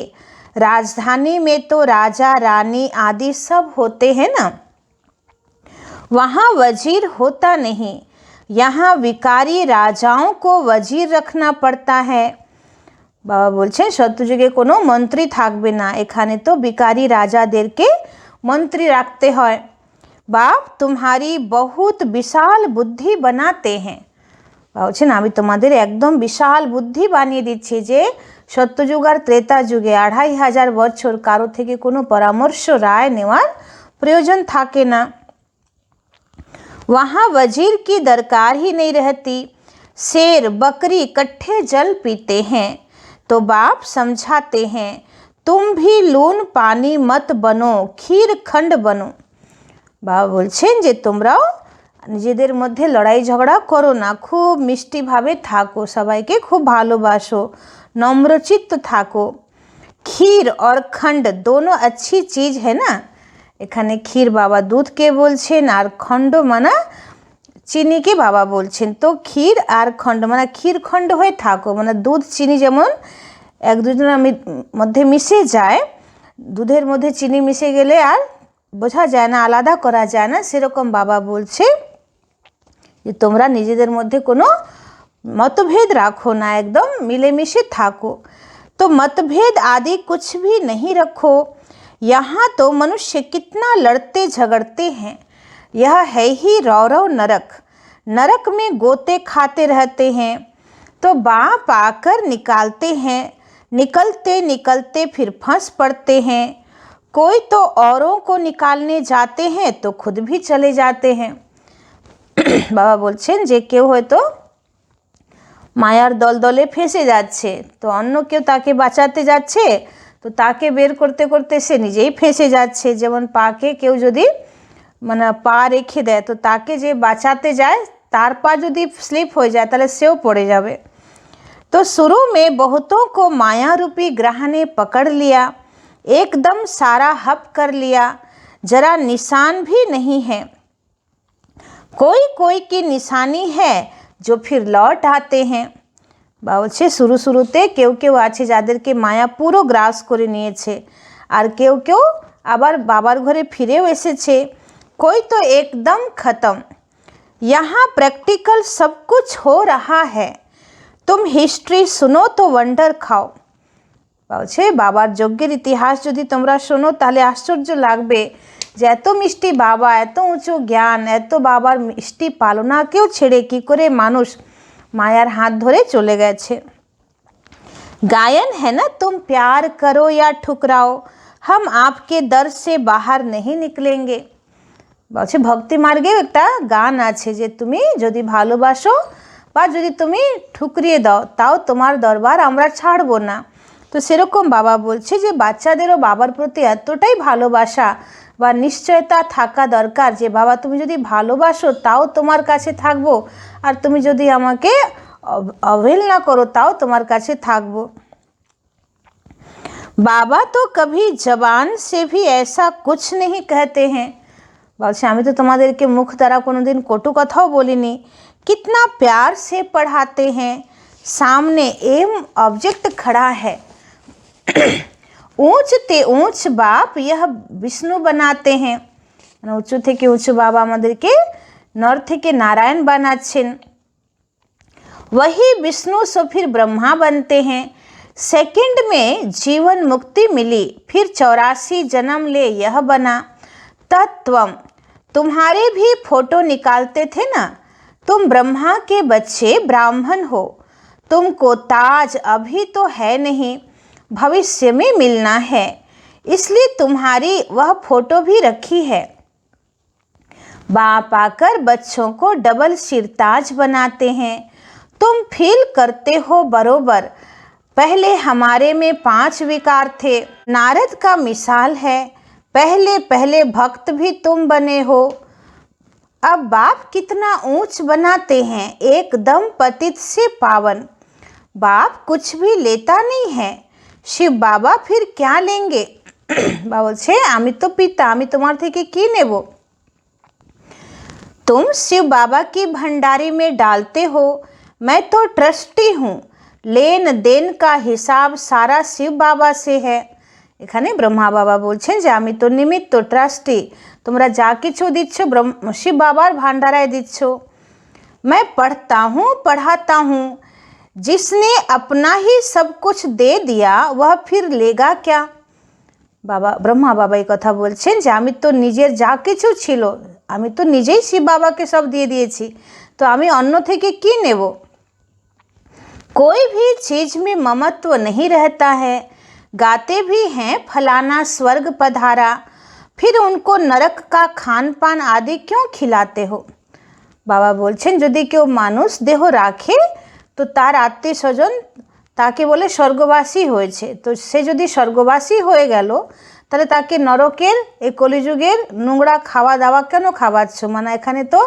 राजधानी में तो राजा रानी आदि सब होते हैं ना, वहाँ वजीर होता नहीं, यहाँ विकारी राजाओं को वजीर रखना पड़ता है। বাবা বলছেন সত্যযুগে কোনো মন্ত্রী থাকবে না, এখানে তো বিকারী রাজাদেরকে মন্ত্রী রাখতে হয়। বাপ तुम्हारी बहुत विशाल बुद्धि बनाते हैं। বাবা বলছেন আমি তোমাদের একদম বিশাল বুদ্ধি বানিয়ে দিচ্ছি যে সত্যযুগ আর ত্রেতা যুগে 2500 বছর কারো থেকে কোনো পরামর্শ রায় নেওয়ার প্রয়োজন থাকে না। वहाँ वजीर की दरकार ही नहीं रहती, शेर बकरी इकट्ठे जल पीते हैं। तो बाप समझाते हैं तुम भी लून पानी मत बनो, खीर खंड बनो। বাবা বলছেন যে তোমরাও নিজেদের মধ্যে লড়াই ঝগড়া করো না, খুব মিষ্টিভাবে থাকো, সবাইকে খুব ভালোবাসো, নম্রচিত্ত থাকো। खीर और खंड दोनों अच्छी चीज़ है ना। এখানে ক্ষীর বাবা দুধকে বলছেন আর খণ্ড মানা চিনিকে বাবা বলছেন। তো ক্ষীর আর খণ্ড মানে ক্ষীর খণ্ড হয়ে থাকো, মানে দুধ চিনি যেমন এক দুজনের মধ্যে মিশে যায়, দুধের মধ্যে চিনি মিশে গেলে আর বোঝা যায় না, আলাদা করা যায় না, সেরকম বাবা বলছে যে তোমরা নিজেদের মধ্যে কোনো मतभेद रखो ना, एकदम मिलेमिशे थाको। तो मतभेद आदि कुछ भी नहीं रखो। यहाँ तो मनुष्य कितना लड़ते झगड़ते हैं। यह है ही रौरव नरक, नरक में गोते खाते रहते हैं, तो बाँप आकर निकालते हैं, निकलते निकलते फिर फंस पड़ते हैं। कोई तो औरों को निकालने जाते हैं तो खुद भी चले जाते हैं। बाबा बोलছেন যে কেউ হয়তো মায়ার দলদলে ফেসে যাচ্ছে, তো অন্য কেউ তাকে বাঁচাতে যাচ্ছে, তো তাকে বের করতে করতে সে নিজেই ফেসে যাচ্ছে। যেমন পাকে কেউ যদি মানে পা রেখে দেয়, তো তাকে যে বাঁচাতে যায় তার পা যদি স্লিপ হয়ে যায় তাহলে সেও পড়ে যাবে। तो शुरू में बहुतों को माया रूपी ग्रह ने पकड़ लिया, एकदम सारा हप कर लिया, जरा निशान भी नहीं है। कोई कोई की निशानी है जो फिर लौट आते हैं। বলছে শুরু শুরুতে কেউ কেউ আছে যাদেরকে মায়া পুরো গ্রাস করে নিয়েছে, আর কেউ কেউ আবার বাবার ঘরে ফিরেও এসেছে। कोई तो एकदम खत्म। यहाँ प्रैक्टिकल सब कुछ हो रहा है, तुम हिस्ट्री सुनो तो वंडर खाओ। বলছে বাবার যজ্ঞের ইতিহাস যদি তোমরা শোনো তাহলে আশ্চর্য লাগবে যে এত মিষ্টি বাবা, এত উঁচু জ্ঞান, এত বাবার মিষ্টি পালনাকেও ছেড়ে কি করে মানুষ মায়ার হাত ধরে চলে গেছে। गायन है ना, तुम प्यार करो या ठुकराओ, हम आपके दर से बाहर नहीं निकलेंगे। বলছে ভক্তি মার্গেও একটা গান আছে যে তুমি যদি ভালোবাসো বা যদি তুমি ঠুকরিয়ে দাও তাও তোমার দরবার আমরা ছাড়বো না। তো সেরকম বাবা বলছে যে বাচ্চাদেরও বাবার প্রতি এতটাই ভালোবাসা বা নিশ্চয়তা থাকা দরকার যে বাবা তুমি যদি ভালোবাসো তাও তোমার কাছে থাকবো, আর তুমি যদি আমাকে অবহেলনা করো তাও তোমার কাছে থাকবো। बाबा तो कभी जबान से भी ऐसा कुछ नहीं कहते हैं। বলছে আমি তো তোমাদেরকে মুখ দ্বারা কোনোদিন কটু কথাও বলিনি। कितना प्यार से पढ़ाते हैं, सामने एम ऑब्जेक्ट खड़ा है। ऊंच ते ऊंच बाप यह विष्णु बनाते हैं। উঁচু থেকে উঁচু বাবা আমাদেরকে নর থেকে নারায়ণ বানাচ্ছেন। वही विष्णु सो फिर ब्रह्मा बनते हैं। सेकंड में जीवन मुक्ति मिली, फिर 84 जन्म ले यह बना। तत्वम तुम्हारे भी फोटो निकालते थे ना, तुम ब्रह्मा के बच्चे ब्राह्मण हो, तुमको ताज अभी तो है नहीं, भविष्य में मिलना है, इसलिए तुम्हारी वह फोटो भी रखी है। बाप आकर बच्चों को डबल सिरताज बनाते हैं। तुम फील करते हो बरोबर, पहले हमारे में 5 विकार थे, नारद का मिसाल है, पहले पहले भक्त भी तुम बने हो। अब बाप कितना ऊंच बनाते हैं, एकदम पतित से पावन। बाप कुछ भी लेता नहीं है, शिव बाबा फिर क्या लेंगे। बाबा বলছে আমি তো পিতা, আমি তোমার থেকে কি নেব। तुम शिव बाबा की भंडारी में डालते हो, मैं तो ट्रस्टी हूँ, लेन देन का हिसाब सारा शिव बाबा से है। এখানে ব্রহ্মা বাবা বলছেন যে আমি তো নিমিত্ত, ট্রাস্টি, তোমরা যা কিছু দিচ্ছ শিব বাবার ভান্ডারায় দিচ্ছ। मैं पढ़ता हूँ पढ़ाता हूँ, जिसने अपना ही सब कुछ दे दिया वह फिर लेगा क्या। বাবা ব্রহ্মা বাবা এই কথা বলছেন যে আমি তো নিজের যা কিছু ছিল আমি তো নিজেই শিব বাবাকে সব দিয়ে দিয়েছি, তো আমি অন্য থেকে কি নেব। कोई भी चीज़ में ममत्व नहीं रहता है, गाते भी हैं फलाना स्वर्ग पधारा, फिर उनको नरक का खान पान आदि क्यों खिलाते हो। বাবা বলছেন যদি কেউ মানুষ দেহ রাখে তো তার আত্মীয় স্বজন তাকে বলে স্বর্গবাসী হয়েছে, তো সে যদি স্বর্গবাসী হয়ে গেল তাহলে তাকে নরকের এই কলিযুগের নোংরা খাওয়া দাওয়া কেন খাওয়াচ্ছ, মানে এখানে তো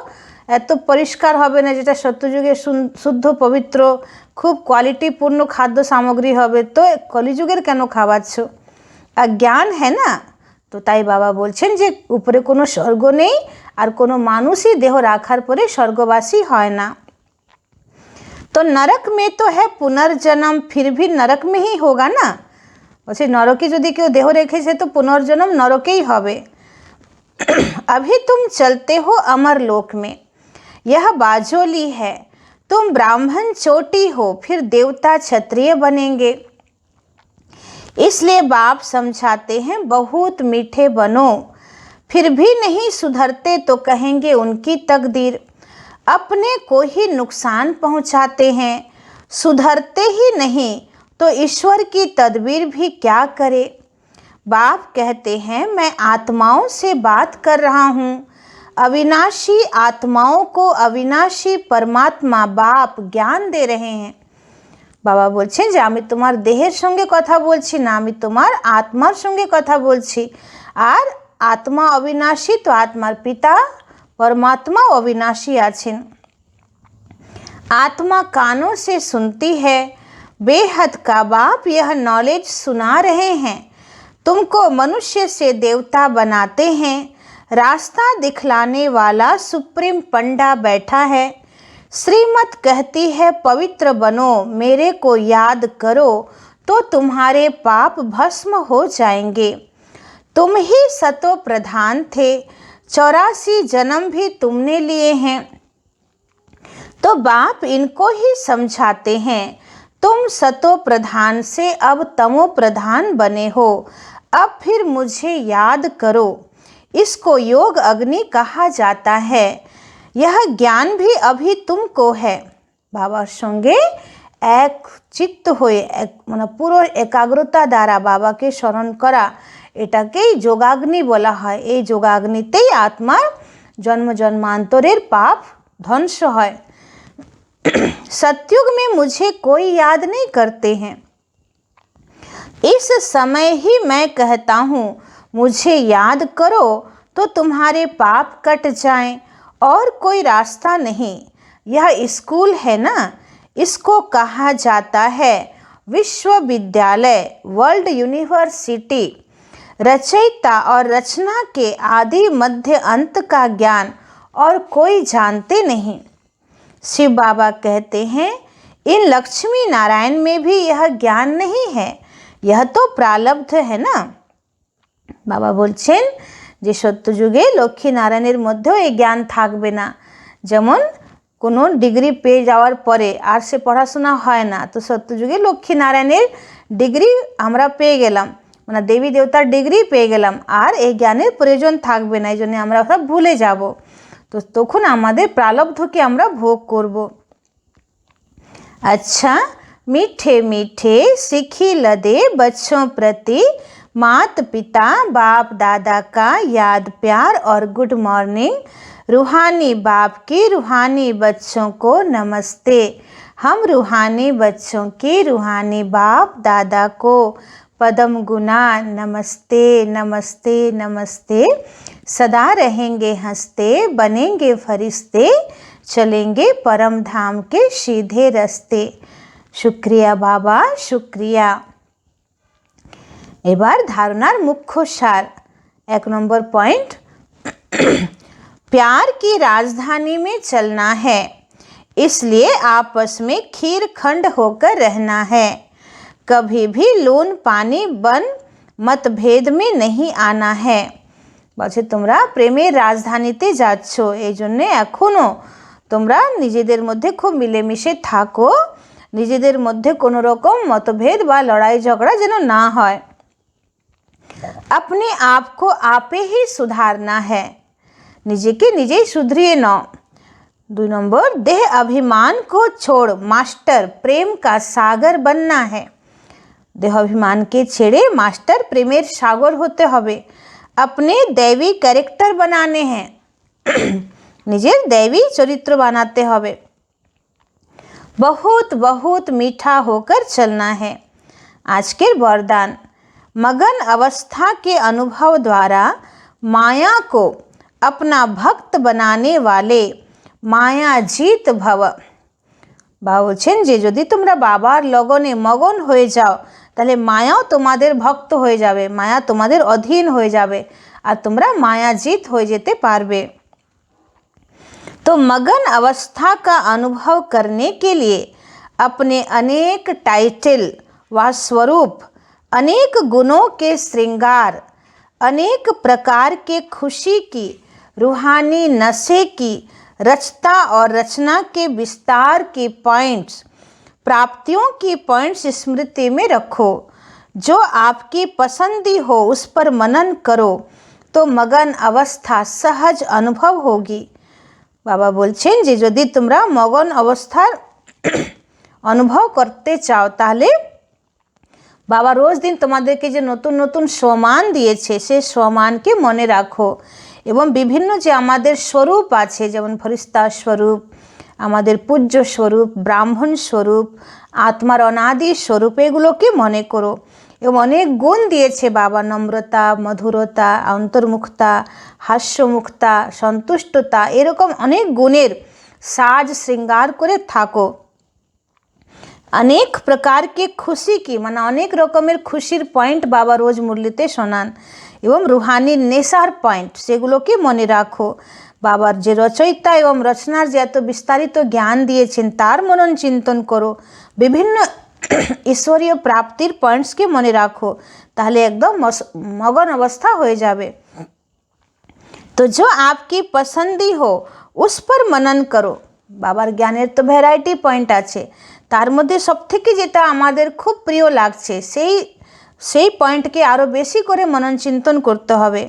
এত পরিষ্কার হবে না যেটা সত্যযুগে শুদ্ধ পবিত্র খুব কোয়ালিটিপূর্ণ খাদ্য সামগ্রী হবে, তো কলিযুগের কেন খাওয়াচ্ছ। আর জ্ঞান হ্যাঁ না, তো তাই বাবা বলছেন যে উপরে কোনো স্বর্গ নেই और कोनो मानुषी देह राखार परे स्वर्गवासी है ना। तो नरक में तो है पुनर्जन्म, फिर भी नरक में ही होगा ना। वैसे नरके यदि क्यों देह रेखे से तो पुनर्जन्म नरके ही होवे। अभी तुम चलते हो अमर लोक में, यह बाजोली है। तुम ब्राह्मण चोटी हो, फिर देवता क्षत्रिय बनेंगे। इसलिए बाप समझाते हैं बहुत मीठे बनो। फिर भी नहीं सुधरते तो कहेंगे उनकी तकदीर। अपने को ही नुकसान पहुंचाते हैं, सुधरते ही नहीं तो ईश्वर की तदबीर भी क्या करे। बाप कहते हैं मैं आत्माओं से बात कर रहा हूँ। अविनाशी आत्माओं को अविनाशी परमात्मा बाप ज्ञान दे रहे हैं। बाबा बोलছেন যে আমি তোমার দেহের সঙ্গে কথা বলছি না, আমি তোমার আত্মার সঙ্গে কথা বলছি। আর आत्मा अविनाशी तो आत्मार पिता परमात्मा अविनाशी आছেন। आत्मा कानों से सुनती है, बेहद का बाप यह नॉलेज सुना रहे हैं। तुमको मनुष्य से देवता बनाते हैं। रास्ता दिखलाने वाला सुप्रीम पंडा बैठा है। श्रीमत कहती है पवित्र बनो, मेरे को याद करो तो तुम्हारे पाप भस्म हो जाएंगे। तुम ही सतो प्रधान थे, 84 जन्म भी तुमने लिए हैं। तो बाप इनको ही समझाते हैं तुम सतो प्रधान से अब तमो प्रधान बने हो। अब फिर मुझे याद करो। इसको योग अग्नि कहा जाता है। यह ज्ञान भी अभी तुमको है। बाबार संगे एक चित्त हुए মানে পুরো একাগ্রতা দ্বারা বাবাকে স্মরণ করা, এটাকেই যোগাগ্নি বলা হয়। এই যোগাগ্নিতেই আত্মার জন্ম জন্মান্তরের পাপ ধ্বংস হয়। सतयुग में मुझे कोई याद नहीं करते हैं। इस समय ही मैं कहता हूँ मुझे याद करो तो तुम्हारे पाप कट जाएं, और कोई रास्ता नहीं। यह स्कूल है ना, इसको कहा जाता है विश्वविद्यालय, वर्ल्ड यूनिवर्सिटी। रचयिता और रचना के आदि मध्य अंत का ज्ञान और कोई जानते नहीं। शिव बाबा कहते हैं इन लक्ष्मी नारायण में भी यह ज्ञान नहीं है, यह तो प्रारब्ध है ना। बाबा बोलছেন যে সত্যযুগে লক্ষ্মী নারায়ণের মধ্যেও এই জ্ঞান থাকবে না। যেমন কোনো ডিগ্রি পেয়ে যাওয়ার পরে আর সে পড়াশোনা হয় না, তো সত্যযুগে লক্ষ্মী নারায়ণের ডিগ্রি আমরা পেয়ে গেলাম, মানে দেবী দেবতার ডিগ্রি পেয়ে গেলাম, আর এই জ্ঞানের প্রয়োজন থাকবে না। এই জন্য আমরা সব ভুলে যাব। তো তখন আমাদের প্রারব্ধকে আমরা ভোগ করব। अच्छा, मीठे मीठे सिखी लदे बच्चों प्रति मात पिता बाप दादा का याद प्यार और गुड मॉर्निंग। रूहानी बाप की रूहानी बच्चों को नमस्ते। हम रूहानी बच्चों की रूहानी बाप दादा को पदम गुना नमस्ते नमस्ते नमस्ते। सदा रहेंगे हंसते, बनेंगे फरिश्ते, चलेंगे परम धाम के सीधे रास्ते। शुक्रिया बाबा, शुक्रिया। এবার ধারণার মুখ্য সার। 1 নম্বর পয়েন্ট, प्यार की राजधानी में चलना है, इसलिए आपस में खीर खंड होकर रहना है। कभी भी लून पानी बन मतभेद में नहीं आना है। বলছে তোমরা প্রেমের রাজধানীতে যাচ্ছ, এই জন্যে এখনও তোমরা নিজেদের মধ্যে খুব মিলেমিশে থাকো, নিজেদের মধ্যে কোনো রকম মতভেদ বা লড়াই ঝগড়া যেন না হয়। अपने आप को आपे ही सुधारना है, নিজেকে নিজেই सुधरिए नाओ। 2 नंबर, देह अभिमान को छोड़ मास्टर प्रेम का सागर बनना है। देह अभिमान के छेड़े मास्टर प्रेमेर सागर होते हबे। अपने दैवी कैरेक्टर बनाने हैं, निजेर दैवी चरित्र बनाते हबे। बहुत बहुत मीठा होकर चलना है। आज के वरदान, मगन अवस्था के अनुभव द्वारा माया को अपना भक्त बनाने वाले माया जीत भव। बाबा বলছেন যে যদি তোমরা বাবার লগনে মগন হয়ে যাও তাহলে মায়াও তোমাদের ভক্ত হয়ে যাবে, মায়া তোমাদের অধীন হয়ে যাবে আর তোমরা মায়া জিত হয়ে যেতে পারবে। तो मगन अवस्था का अनुभव करने के लिए अपने अनेक टाइटल व स्वरूप, अनेक गुणों के श्रृंगार, अनेक प्रकार के खुशी की रूहानी नशे की रचता और रचना के विस्तार के पॉइंट्स, प्राप्तियों की पॉइंट्स स्मृति में रखो। जो आपकी पसंदी हो उस पर मनन करो तो मगन अवस्था सहज अनुभव होगी। बाबा बोलছেন যে যদি তোমরা মগন অবস্থার অনুভব করতে চাও তাহলে বাবা রোজ দিন তোমাদেরকে যে নতুন নতুন সম্মান দিয়েছে সেই সম্মানকে মনে রাখো এবং বিভিন্ন যে আমাদের স্বরূপ আছে যেমন ফরিস্তা স্বরূপ, আমাদের পূজ্য স্বরূপ, ব্রাহ্মণ স্বরূপ, আত্মার অনাদি স্বরূপ, এগুলোকে মনে করো। এবং অনেক গুণ দিয়েছে বাবা, নম্রতা, মধুরতা, অন্তর্মুখতা, হাস্যমুখতা, সন্তুষ্টতা, এরকম অনেক গুণের সাজ শ্রৃঙ্গার করে থাকো। अनेक प्रकार के खुशी की মানে অনেক রকমের খুশির পয়েন্ট বাবা রোজ মুরলিতে শোনান এবং রুহানি নেশার পয়েন্ট সেগুলোকে মনে রাখো। বাবার যে রচয়িতা এবং রচনার যে এত বিস্তারিত জ্ঞান দিয়েছেন তার মনন চিন্তন করো, বিভিন্ন ईश्वरीय प्राप्तिर पॉइंट्स के मने राखो, ताहले एकदम मगन अवस्था हो जाबे। तो जो आपकी पसंदी हो उस पर मनन करो। बाबार ज्ञानेर तो भैराइटी पॉइंट आछे, तार मध्य सबथेके जेटा आमादेर खूब प्रिय लागछे सेई पॉइंट के आरो बेशी करे मनन चिंतन करते हबे।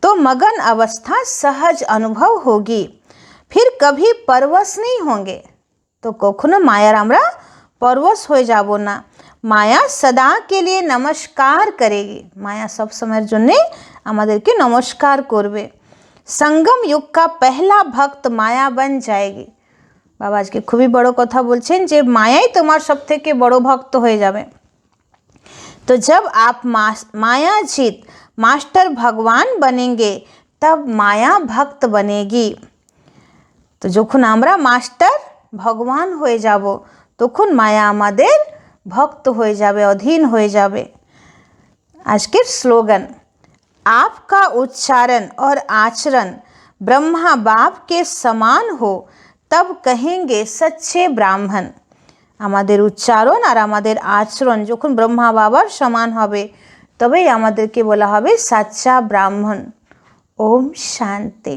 तो मगन अवस्था सहज अनुभव होगी, फिर कभी परवश नहीं होंगे। तो कखनो मायार आमरा परवश हो जाबो ना। माया सदा के लिए नमस्कार करेगी, माया सब समय जन्य आमादेरके नमस्कार करबे। संगम युग का पहला भक्त माया बन जाएगी। बाबा आज के खूबी बड़ो कथा बोलছেন যে मायाई तुम्हार सब থেকে बड़ो भक्त हो जाबे। तो जब आप माया जीत मास्टर भगवान बनेंगे तब माया भक्त बनेगी। तो যখন আমরা মাস্টার ভগবান হয়ে যাব তখন মায়া আমাদের ভক্ত হয়ে যাবে, অধীন হয়ে যাবে। আজকের স্লোগান, आपका उच्चारण और आचरण ब्रह्मा बाप के समान हो तब कहेंगे सच्चे ब्राह्मण। आमादेर उच्चारण और आमादेर आचरण जखन ब्रह्मा बाबार समान होबे तबेई आमादेरके बोला होबे सच्चा ब्राह्मण। ओम शांति।